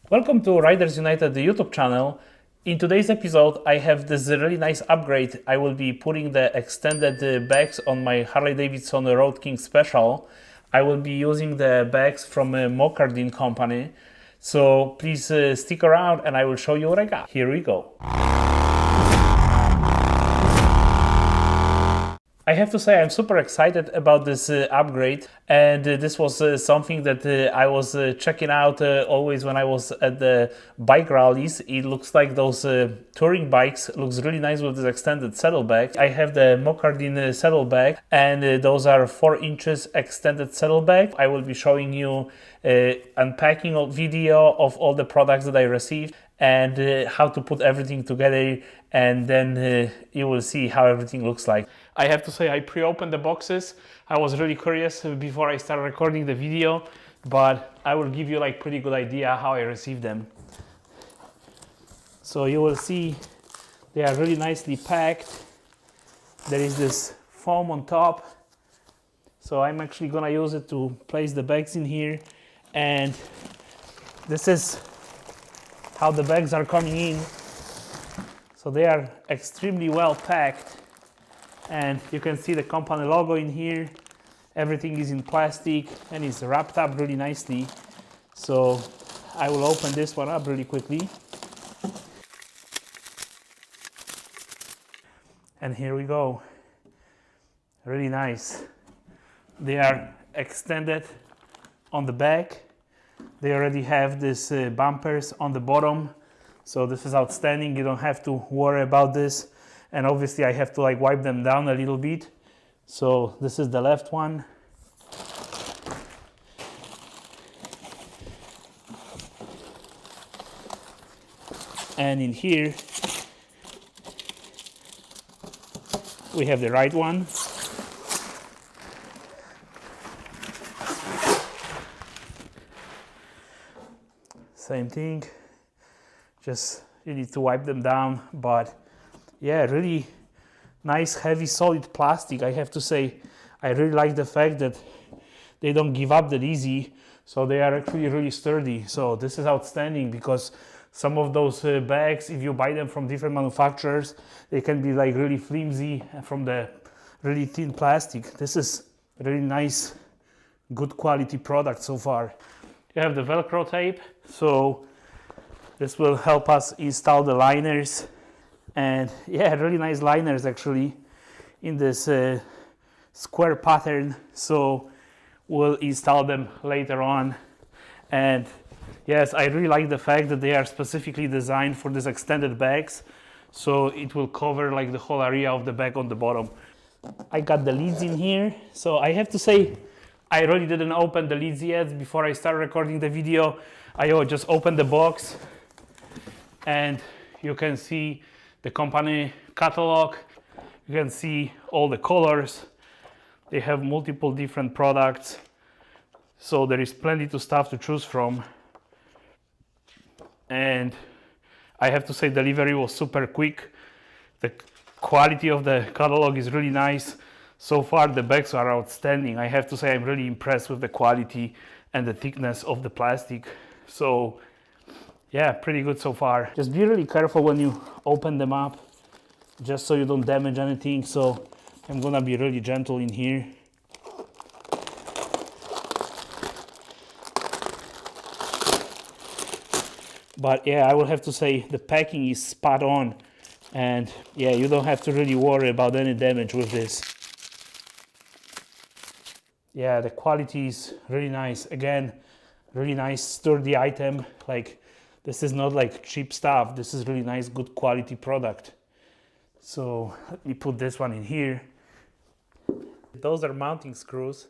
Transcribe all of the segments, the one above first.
Welcome to Riders United, the YouTube channel. In today's episode, I have this really nice upgrade. I will be putting the extended bags on my Harley Davidson Road King Special. I will be using the bags from a Mocardine company. So please stick around and I will show you what I got. Here we go. I have to say I'm super excited about this upgrade, and this was something that I was checking out always when I was at the bike rallies. It looks like those touring bikes looks really nice with this extended saddlebags. I have the Mocardine saddlebag, and those are 4 inches extended saddlebag. I will be showing you unpacking video of all the products that I received and how to put everything together, and then you will see how everything looks like. I have to say I pre-opened the boxes. I was really curious before I started recording the video, but I will give you like pretty good idea how I received them. So you will see they are really nicely packed. There is this foam on top, so I'm actually gonna use it to place the bags in here, and this is how the bags are coming in. So they are extremely well packed, and you can see the company logo in here. Everything is in plastic and is wrapped up really nicely. So I will open this one up really quickly. And here we go. Really nice. They are extended on the back. They already have these bumpers on the bottom. So this is outstanding. You don't have to worry about this. And obviously I have to like wipe them down a little bit. So this is the left one. And in here we have the right one. Same thing. Just you need to wipe them down, but yeah, really nice, heavy, solid plastic. I have to say, I really like the fact that they don't give up that easy. So they are actually really sturdy. So this is outstanding, because some of those bags, if you buy them from different manufacturers, they can be like really flimsy from the really thin plastic. This is really nice, good quality product so far. You have the Velcro tape. So this will help us install the liners. And yeah, really nice liners actually in this square pattern. So we'll install them later on. And yes, I really like the fact that they are specifically designed for these extended bags. So it will cover like the whole area of the bag on the bottom. I got the lids in here. So I have to say, I really didn't open the lids yet before I started recording the video. I just opened the box and you can see the company catalog. You can see all the colors. They have multiple different products, so there is plenty of stuff to choose from. And I have to say, delivery was super quick. The quality of the catalog is really nice. So far the bags are outstanding. I have to say I'm really impressed with the quality and the thickness of the plastic. So yeah, pretty good so far. Just be really careful when you open them up, just so you don't damage anything. So I'm gonna be really gentle in here. But yeah, I will have to say the packing is spot on. And yeah, you don't have to really worry about any damage with this. Yeah, the quality is really nice. Again, really nice, sturdy item. Like, this is not like cheap stuff. This is really nice, good quality product. So let me put this one in here. Those are mounting screws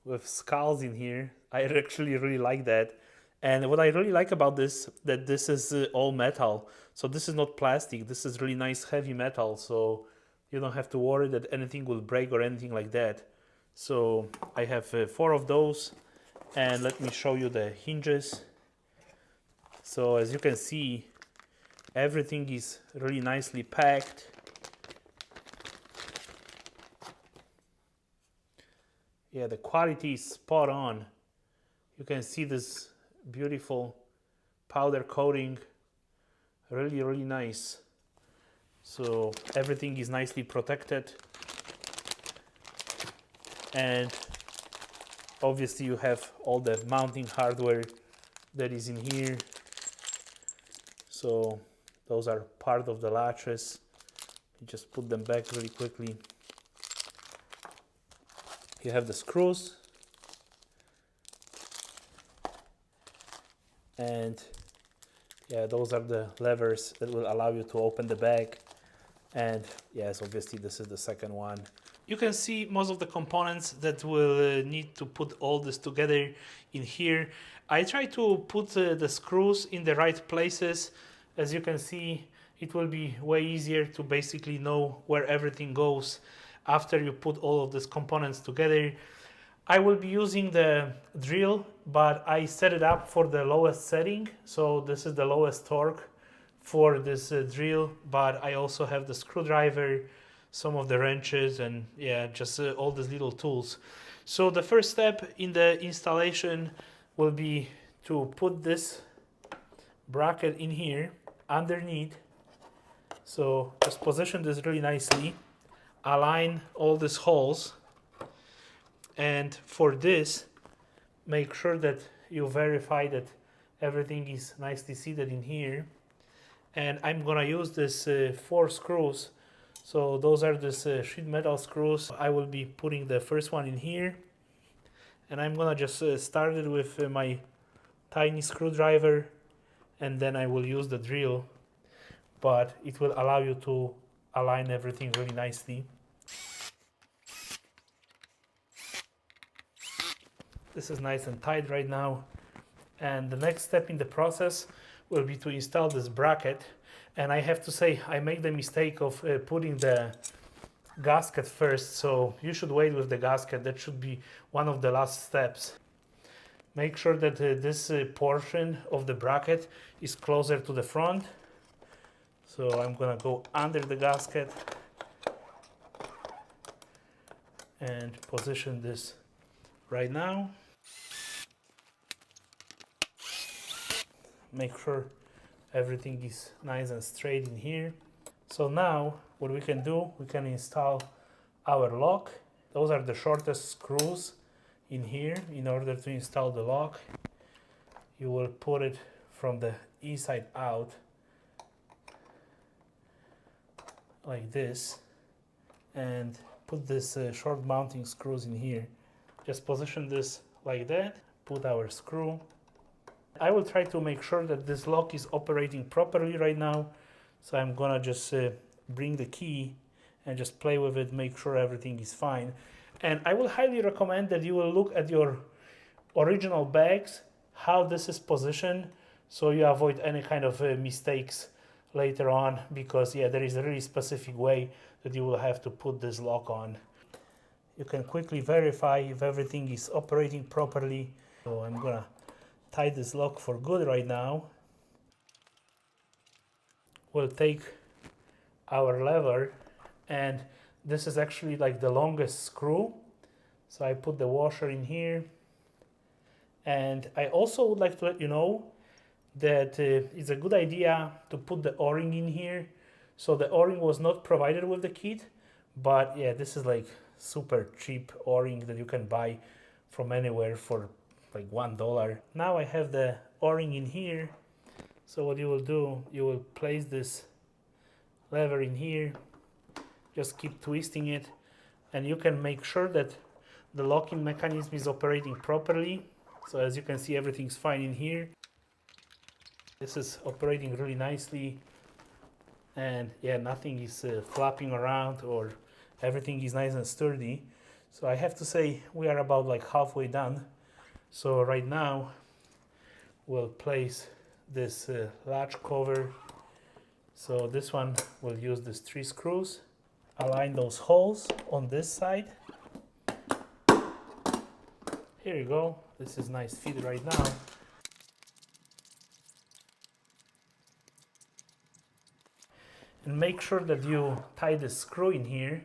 with skulls in here. I actually really like that. And what I really like about this, that this is all metal. So this is not plastic. This is really nice, heavy metal. So you don't have to worry that anything will break or anything like that. So I have 4 of those. And let me show you the hinges. So as you can see, everything is really nicely packed. Yeah, the quality is spot on. You can see this beautiful powder coating, really nice. So everything is nicely protected, and obviously you have all the mounting hardware that is in here. So those are part of the latches. You just put them back really quickly. You have the screws, and yeah, those are the levers that will allow you to open the bag. And yes, obviously this is the second one. You can see most of the components that will need to put all this together in here. I try to put the screws in the right places. As you can see, it will be way easier to basically know where everything goes after you put all of these components together. I will be using the drill, but I set it up for the lowest setting. So this is the lowest torque for this drill, but I also have the screwdriver, some of the wrenches, and yeah, just all these little tools. So the first step in the installation will be to put this bracket in here underneath. So just position this really nicely, align all these holes, and for this, make sure that you verify that everything is nicely seated in here. And I'm gonna use this 4 screws. So those are these sheet metal screws. I will be putting the first one in here, and I'm gonna just start it with my tiny screwdriver, and then I will use the drill, but it will allow you to align everything really nicely. This is nice and tight right now, and the next step in the process will be to install this bracket. And I have to say, I make the mistake of putting the gasket first, so you should wait with the gasket. That should be one of the last steps. Make sure that this portion of the bracket is closer to the front. So I'm gonna go under the gasket and position this right now. Make sure everything is nice and straight in here. So now what we can do, we can install our lock. Those are the shortest screws in here. In order to install the lock, you will put it from the inside out like this, and put this short mounting screws in here. Just position this like that, put our screw. I will try to make sure that this lock is operating properly right now. So I'm gonna just bring the key and just play with it, make sure everything is fine. And I will highly recommend that you will look at your original bags, how this is positioned, so you avoid any kind of mistakes later on, because yeah, there is a really specific way that you will have to put this lock on. You can quickly verify if everything is operating properly. So I'm gonna tie this lock for good right now. We'll take our lever, and this is actually like the longest screw. So I put the washer in here, and I also would like to let you know that it's a good idea to put the O-ring in here. So the O-ring was not provided with the kit, but yeah, this is like super cheap O-ring that you can buy from anywhere for like $1. Now I have the O-ring in here. So what you will do, you will place this lever in here, just keep twisting it, and you can make sure that the locking mechanism is operating properly. So as you can see, everything's fine in here. This is operating really nicely, and yeah, nothing is flapping around, or everything is nice and sturdy. So I have to say we are about like halfway done. So right now we'll place this latch cover. So this one will use these 3 screws, align those holes on this side. Here you go, this is nice fit right now. And make sure that you tie the screw in here.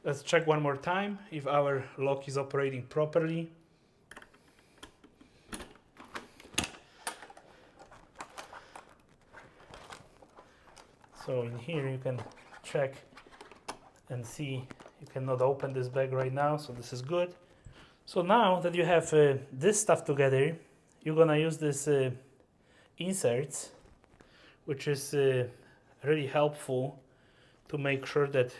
Let's check one more time if our lock is operating properly. So in here you can check and see. You cannot open this bag right now, so this is good. So now that you have this stuff together, you're gonna use this inserts, which is really helpful to make sure that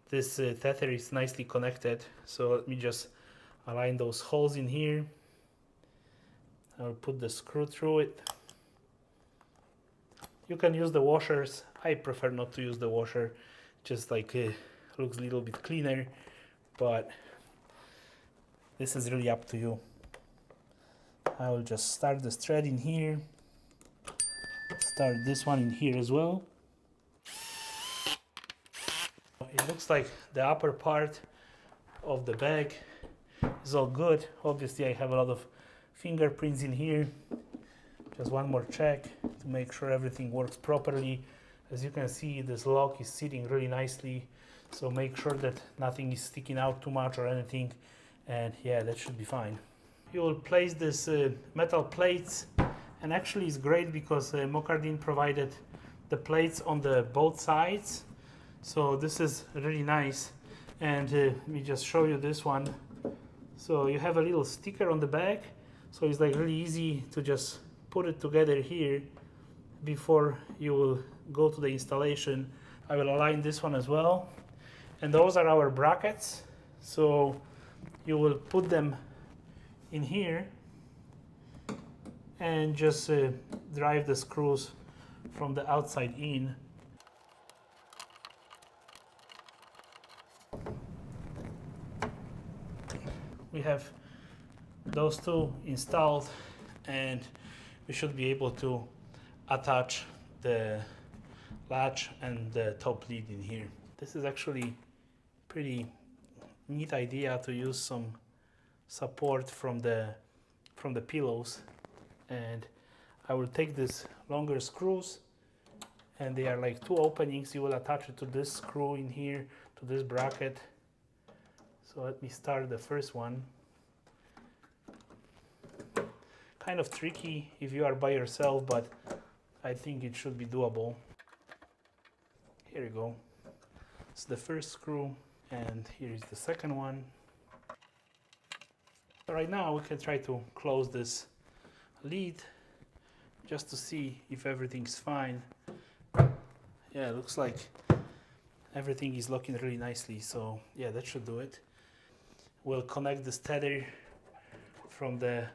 this tether is nicely connected. So let me just align those holes in here. I'll put the screw through it. You can use the washers. I prefer not to use the washer, just like looks a little bit cleaner, but this is really up to you. I will just start the thread in here, start this one in here as well. It looks like the upper part of the bag is all good. Obviously I have a lot of fingerprints in here. Just one more check to make sure everything works properly. As you can see, this lock is sitting really nicely, so make sure that nothing is sticking out too much or anything, and yeah, that should be fine. You will place this metal plates, and actually it's great because Mocardine provided the plates on the both sides, so this is really nice. And let me just show you this one. So you have a little sticker on the back, so it's like really easy to just put it together here before you will go to the installation. I will align this one as well, and those are our brackets. So you will put them in here and just drive the screws from the outside in. We have those two installed, and we should be able to attach the latch and the top lid in here. This is actually pretty neat idea to use some support from the pillows, and I will take these longer screws, and they are like two openings. You will attach it to this screw in here, to this bracket. So let me start the first one. Kind of tricky if you are by yourself, but I think it should be doable. Here you go. It's the first screw, and here is the second one. So right now we can try to close this lid just to see if everything's fine. Yeah, it looks like everything is locking really nicely, so yeah, that should do it. We'll connect this tether from the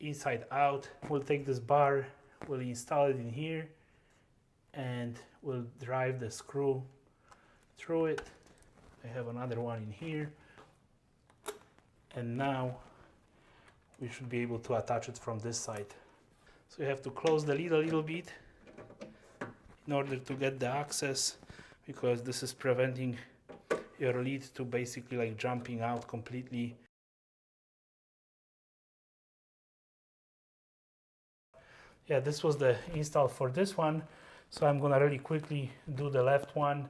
inside out. We'll take this bar, we'll install it in here, and we'll drive the screw through it. I have another one in here, and now we should be able to attach it from this side. So you have to close the lid a little bit in order to get the access, because this is preventing your lid to basically like jumping out completely. Yeah, this was the install for this one, so I'm gonna really quickly do the left one,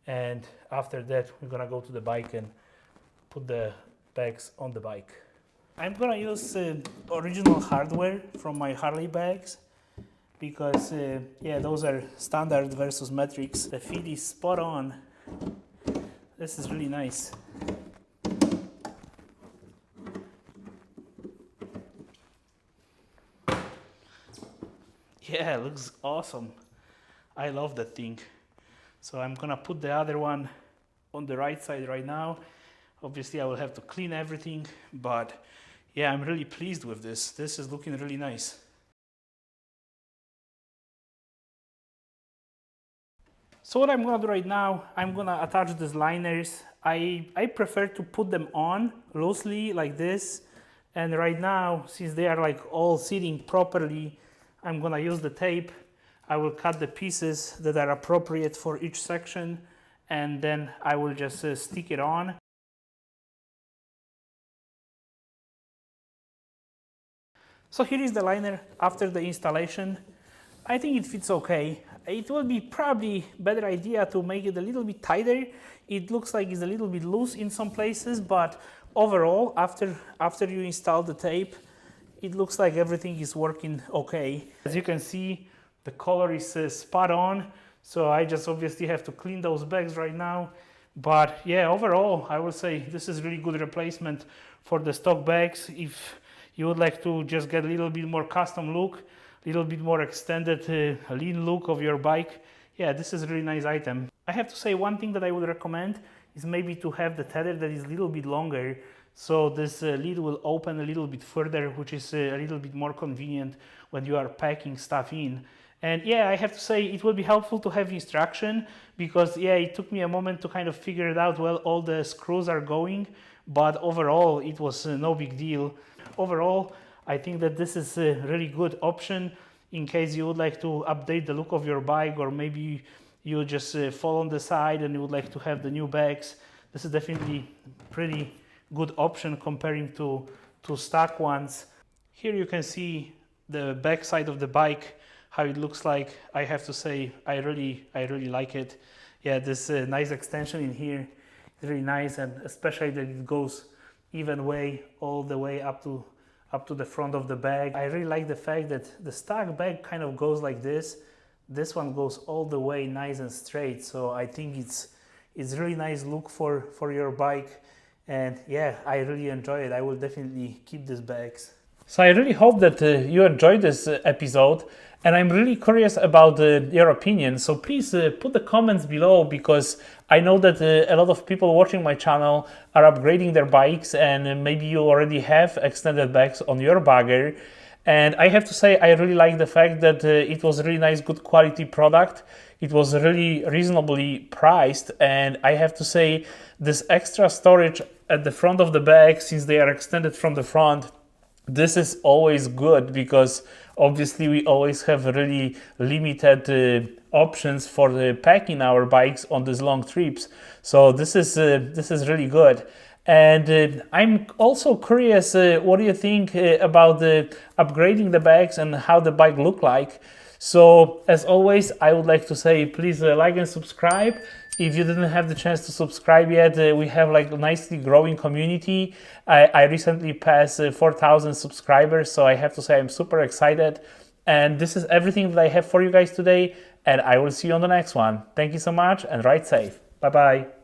and after that we're gonna go to the bike and put the bags on the bike. I'm gonna use original hardware from my Harley bags, because yeah, those are standard versus metrics. The fit is spot on. This is really nice. Yeah, it looks awesome. I love that thing. So I'm gonna put the other one on the right side right now. Obviously I will have to clean everything, but yeah, I'm really pleased with this. This is looking really nice. So what I'm gonna do right now, I'm gonna attach these liners. I prefer to put them on loosely like this. And right now, since they are like all sitting properly, I'm gonna use the tape. I will cut the pieces that are appropriate for each section, and then I will just stick it on. So here is the liner after the installation. I think it fits okay. It will be probably better idea to make it a little bit tighter. It looks like it's a little bit loose in some places, but overall, after you install the tape, it looks like everything is working okay. As you can see, the color is spot on. So I just obviously have to clean those bags right now. But yeah, overall, I will say this is really good replacement for the stock bags. If you would like to just get a little bit more custom look, a little bit more extended lean look of your bike, yeah, this is a really nice item. I have to say one thing that I would recommend is maybe to have the tether that is a little bit longer, so this lid will open a little bit further, which is a little bit more convenient when you are packing stuff in. And yeah, I have to say it will be helpful to have instruction, because yeah, it took me a moment to kind of figure it out. Well, all the screws are going, but overall it was no big deal. Overall, I think that this is a really good option in case you would like to update the look of your bike, or maybe you just fall on the side and you would like to have the new bags. This is definitely pretty good option comparing to stock ones. Here you can see the back side of the bike, how it looks like. I have to say I really like it. Yeah, this nice extension in here is really nice, and especially that it goes even way all the way up to the front of the bag. I really like the fact that the stock bag kind of goes like this. This one goes all the way nice and straight, so I think it's really nice look for your bike. And yeah, I really enjoy it. I will definitely keep these bags. So I really hope that you enjoyed this episode, and I'm really curious about your opinion. So please put the comments below, because I know that a lot of people watching my channel are upgrading their bikes, and maybe you already have extended bags on your bagger. And I have to say, I really like the fact that it was a really nice, good quality product. It was really reasonably priced, and I have to say, this extra storage at the front of the bag, since they are extended from the front, this is always good, because obviously we always have really limited options for packing our bikes on these long trips. So this is really good. And I'm also curious, what do you think about upgrading the bags and how the bike look like? So as always, I would like to say, please like and subscribe. If you didn't have the chance to subscribe yet, we have like a nicely growing community. I recently passed 4,000 subscribers, so I have to say I'm super excited. And this is everything that I have for you guys today, and I will see you on the next one. Thank you so much, and ride safe. Bye-bye.